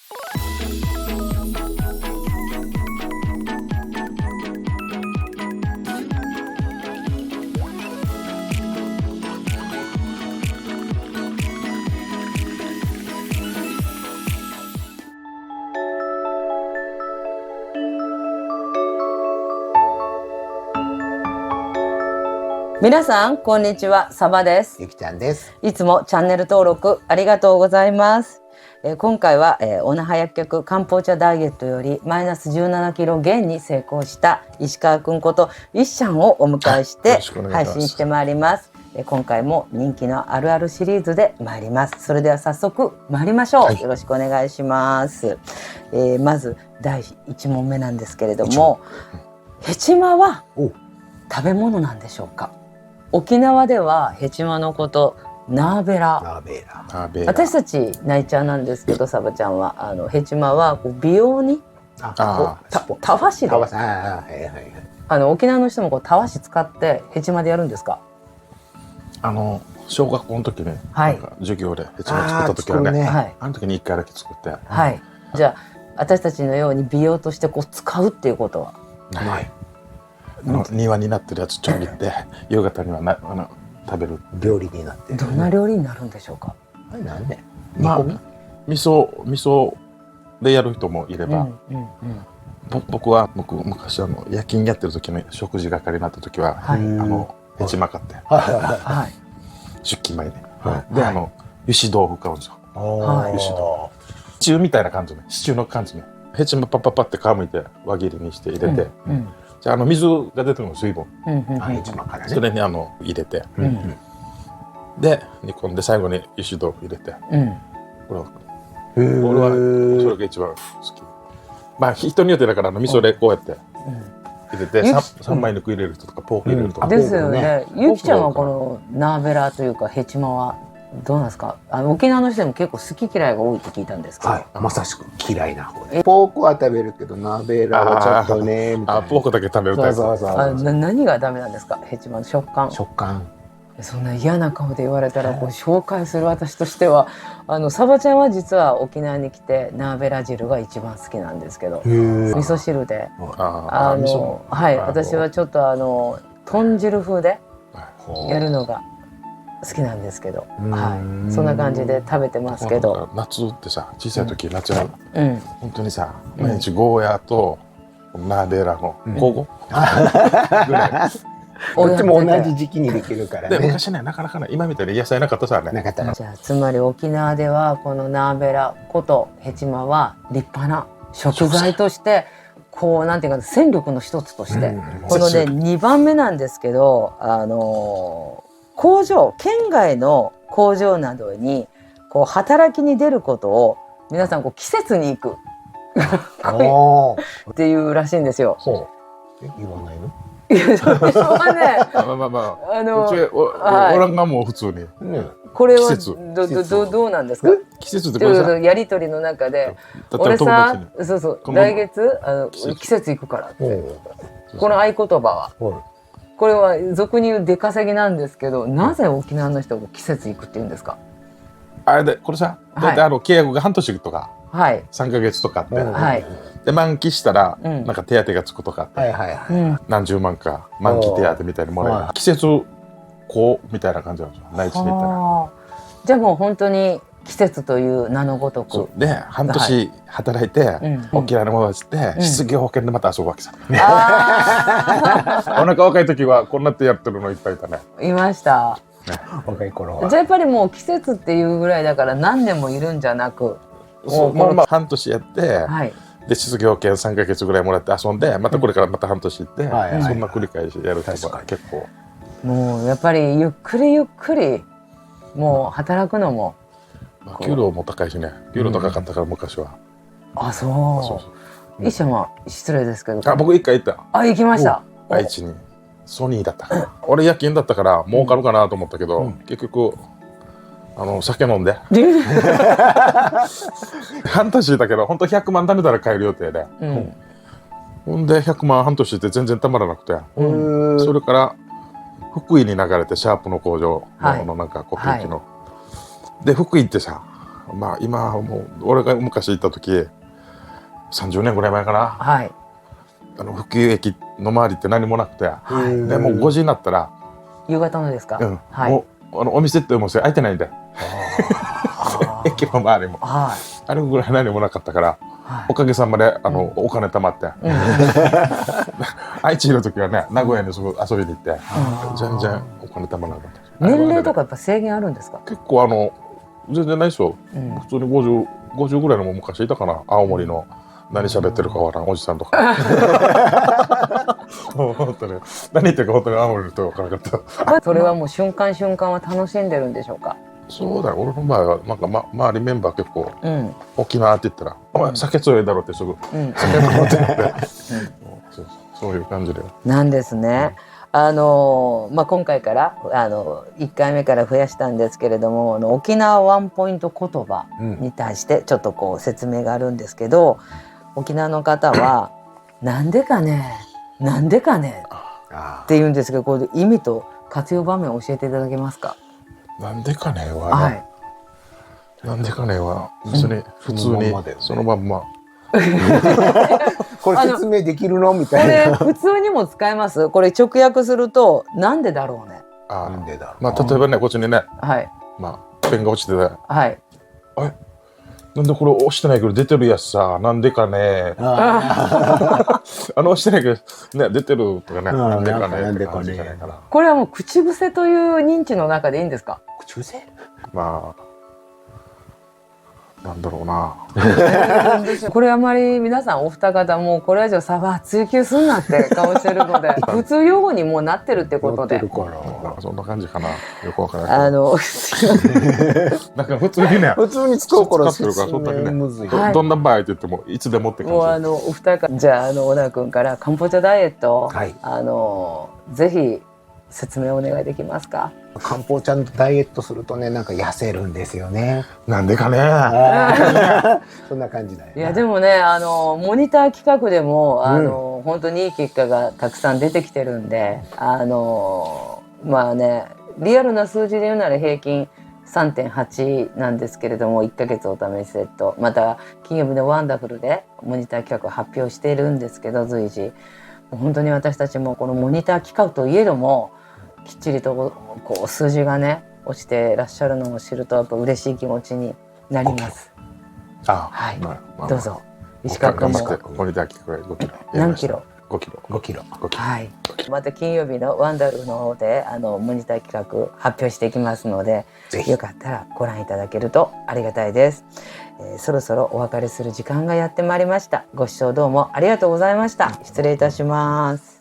皆さんこんにちは、サバです。ゆきちゃんです。いつもチャンネル登録ありがとうございます。今回は、おなは薬局漢方茶ダイエットよりマイナス17キロ減に成功した石川くんこといっしゃんをお迎えして配信してまいります。今回も人気のあるあるシリーズで参ります。それでは早速参りましょう、よろしくお願いします。まず第1問目なんですけれども、ヘチマは食べ物なんでしょうか？沖縄ではヘチマのことナーベラ、私たちナイチャーなんですけど、サバちゃんはヘチマはこう美容にたわしで、沖縄の人もこうたわし使ってヘチマでやるんですか？小学校の時に、なんか授業でヘチマ作った時はね、あの時に1回だけ作って、じゃあ私たちのように美容としてこう使うっていうことはない。庭になってるやつちょびって夕方には食べる料理になってる。どんな料理になるんでしょうか？あれなんで？味噌でやる人もいれば、僕は昔夜勤やってる時に食事係になった時はヘチマ買って出勤前にで油脂豆腐買うんですよ。油脂豆腐シチューみたいな感じね、シチューの感じね。ヘチマパッパッパって皮むいて輪切りにして入れて、じゃあ水が出てるの水分、ヘチマからね、それに入れて、で煮込んで最後に油脂豆腐入れて、俺はそれが一番好き。まあ人によってだから味噌でこうやって入れて3枚肉入れる人とかポーク入れるとかですよね。ゆきちゃんはこのナーベラというかヘチマはどうなんですか？沖縄の人でも結構好き嫌いが多いって聞いたんですけど、まさしく嫌いな方で、ポークは食べるけどナーベラはちょっとねみたいな。ポークだけ食べるタイプ。何がダメなんですか？ヘチマの食感。そんな嫌な顔で言われたらこう紹介する私としては、サバちゃんは実は沖縄に来てナーベラ汁が一番好きなんですけど、味噌汁で私はちょっと豚汁風でやるのが好きなんですけど、そんな感じで食べてますけど、夏ってさ、小さい時夏は本当にさ、毎日ゴーヤーとナーベラの交互ぐらい。こっちも同じ時期にできるからね。昔ね、なかなか今みたいに野菜なかったさね。なかった。じゃあつまり沖縄ではこのナーベラことヘチマは立派な食材としてこうなんていうか戦力の一つとして、このね2番目なんですけど、県外の工場などにこう働きに出ることを皆さんこう季節に行くっていうらしいんですよ。言わないの？いや、それはね、うちオランがもう普通に。これはどうなんですか？季節ってこれさ、やり取りの中で、俺さ、来月季節行くからって。この合言葉は、これは俗に言う出稼ぎなんですけど、なぜ沖縄の人が季節行くって言うんですか？あれでこれさ、だいたい契約が半年とか3ヶ月とかって。で満期したらなんか手当がつくとかって何十万か満期手当みたいにもらえる季節こうみたいな感じなんですよ、内地に行ったら。じゃあもう本当に季節という名のごとくで半年働いて沖縄に戻って失業保険でまた遊ぶわけさ。お腹若い時はこんなってやってるのいっぱいいたね。いました、若い頃は。じゃあやっぱりもう季節っていうぐらいだから何年もいるんじゃなく、半年やってで失業保険3ヶ月ぐらいもらって遊んで、またこれからまた半年行って、そんな繰り返しやる人が結構。もうやっぱりゆっくりゆっくりもう働くのも、給料も高いしね、給料高かったから昔は。一社は失礼ですけど、僕一回行った。行きました。愛知にソニーだったから俺夜勤だったから儲かるかなと思ったけど、結局酒飲んで半年だけど本当100万貯めたら帰る予定で、ほんで100万半年って全然たまらなくて、それから福井に流れてシャープの工場のなんかコピー機の、で福井ってさまあ今はもう俺が昔行った時30年ぐらい前かな、はい。普及駅の周りって何もなくて、はいでもう5時になったら、夕方のですか。うん、はい。もうお店ってお店開いてないんで、駅の周りもはい。あれぐらい何もなかったから、はいおかげさまでお金貯まって、愛知いる時はね名古屋にすぐ遊びに行って、全然お金貯まらなかった。年齢とかやっぱ制限あるんですか。結構全然ないですよ、うん普通に50ぐらいのも昔いたかな、青森の何喋ってるかわからんおじさんとか本当に何言ってるか本当に青森の人が分からなかった。それはもう瞬間瞬間は楽しんでるんでしょうか。そうだよ、俺の場合はなんか、周りメンバー結構うん。沖縄って言ったら「お前酒強いだろ」ってすぐうん。酒飲むって言ってそういう感じで。なんですね。今回から1回目から増やしたんですけれども、沖縄ワンポイント言葉に対してちょっとこう説明があるんですけど、沖縄の方は「なんでかねなんでかね」って言うんですけど、これ意味と活用場面を教えていただけますか。なんでかねは、はい。なんでかねは別に普通にそのまんま。これ説明できるのみこたいな。れ普通にも使えます。これ直訳するとなんでだろうね。なんでだろう。まあ例えばねこっちにね、はいまあペンが落ちてて、はい。なんでこれ押してないけど出てるやつさ、なんでかね。押してないけどね出てるとかね、なんでかねって感じじゃないかな。これはもう口癖という認知の中でいいんですか。口癖？まあなんだろうな。これあまり皆さんお二方もうこれ以上差は追求すんなって顔してるので普通用語にもうなってるってことで。なんかそんな感じかな。よくわからない。すいません。なんか普通にね。普通に使うから使ってるからそんなにねむずい。はいどんな場合って言ってもいつでもって感じ。もうお二方じゃあ小田君からカンボジアダイエット、はいぜひ説明お願いできますか。漢方ちゃんとダイエットするとね、なんか痩せるんですよね。なんでかね。そんな感じだよ。いやでもねモニター企画でも本当にいい結果がたくさん出てきてるんでまあねリアルな数字で言うなら平均 3.8 なんですけれども1ヶ月お試しセット、また金曜日のワンダフルでモニター企画を発表しているんですけど、随時本当に私たちもこのモニター企画といえどもきっちりとこう数字がね落ちてらっしゃるのを知るとやっぱ嬉しい気持ちになります。はいどうぞ石川君もモニター企画5キロ。何キロ？5キロ。5キロ。はいまた金曜日のワンダルの方でモニター企画発表していきますので、ぜひよかったらご覧いただけるとありがたいです。そろそろお別れする時間がやってまいりました。ご視聴どうもありがとうございました。失礼いたします。